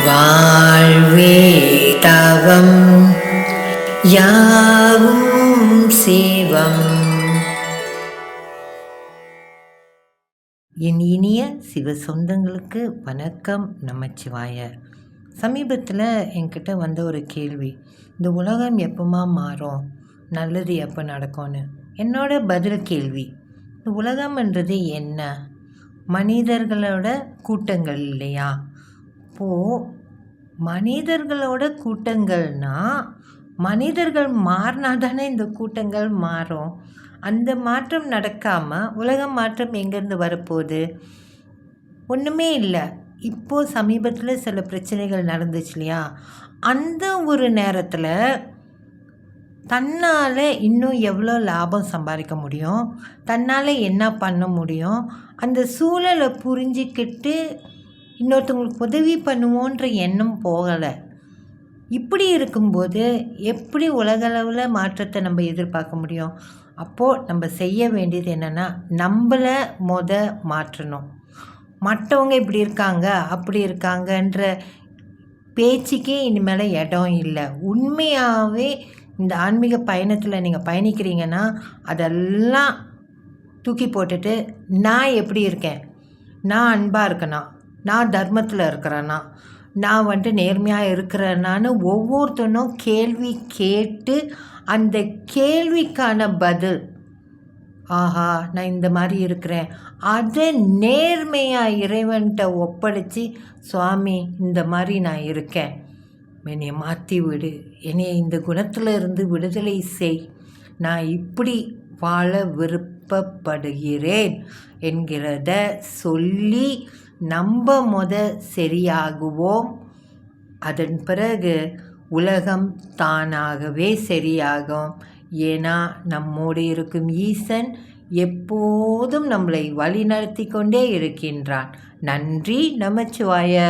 வாழ்வே தவம் யாவும் சிவம். என் இனிய சிவ சொந்தங்களுக்கு வணக்கம். நமச்சிவாய. சமீபத்தில் என்கிட்ட வந்த ஒரு கேள்வி, இந்த உலகம் எப்போமா மாறும், நல்லது எப்போ நடக்கும்னு. என்னோட பதில் கேள்வி, இந்த உலகம்ன்றது என்ன? மனிதர்களோட கூட்டங்கள் இல்லையா? இப்போது மனிதர்களோட கூட்டங்கள்னா மனிதர்கள் மாறினா தானே இந்த கூட்டங்கள் மாறும். அந்த மாற்றம் நடக்காமல் உலக மாற்றம் எங்கேருந்து வரப்போகுது? ஒன்றுமே இல்லை. இப்போது சமீபத்தில் சில பிரச்சனைகள் நடந்துச்சு இல்லையா? அந்த ஒரு நேரத்தில் தன்னால் இன்னும் எவ்வளோ லாபம் சம்பாதிக்க முடியும், தன்னால் என்ன பண்ண முடியும், அந்த சூழலை புரிஞ்சிக்கிட்டு இன்னொருத்தவங்களுக்கு உதவி பண்ணுவோன்ற எண்ணம் போகலை. இப்படி இருக்கும்போது எப்படி உலகளவில் மாற்றத்தை நம்ம எதிர்பார்க்க முடியும்? அப்போது நம்ம செய்ய வேண்டியது என்னென்னா, நம்மளை மாற்றணும். மற்றவங்க இப்படி இருக்காங்க அப்படி இருக்காங்கன்ற பேச்சுக்கே இனிமேல் இடம் இல்லை. உண்மையாகவே இந்த ஆன்மீக பயணத்தில் நீங்கள் பயணிக்கிறீங்கன்னா அதெல்லாம் தூக்கி போட்டுட்டு, நான் எப்படி இருக்கேன், நான் அன்பாக இருக்கேனா, நான் தர்மத்தில் இருக்கிறேன்னா, நான் நேர்மையாக இருக்கிறேன்னான்னு ஒவ்வொருத்தனும் கேள்வி கேட்டு அந்த கேள்விக்கான பதில், ஆஹா நான் இந்த மாதிரி இருக்கிறேன், அதை நேர்மையாக இறைவன்கிட்ட ஒப்படைச்சி, சுவாமி இந்த மாதிரி நான் இருக்கேன், என்னை மாற்றி விடு, என்னை இந்த குணத்தில் இருந்து விடுதலை செய், நான் இப்படி வாழ விருப்பப்படுகிறேன் என்கிறத சொல்லி நம்ம சரியாகுவோம். அதன் பிறகு உலகம் தானாகவே சரியாகும். ஏன்னா நம்மோடு இருக்கும் ஈசன் எப்போதும் நம்மளை வழி நடத்தி கொண்டே இருக்கின்றான். நன்றி. நமச்சிவாய.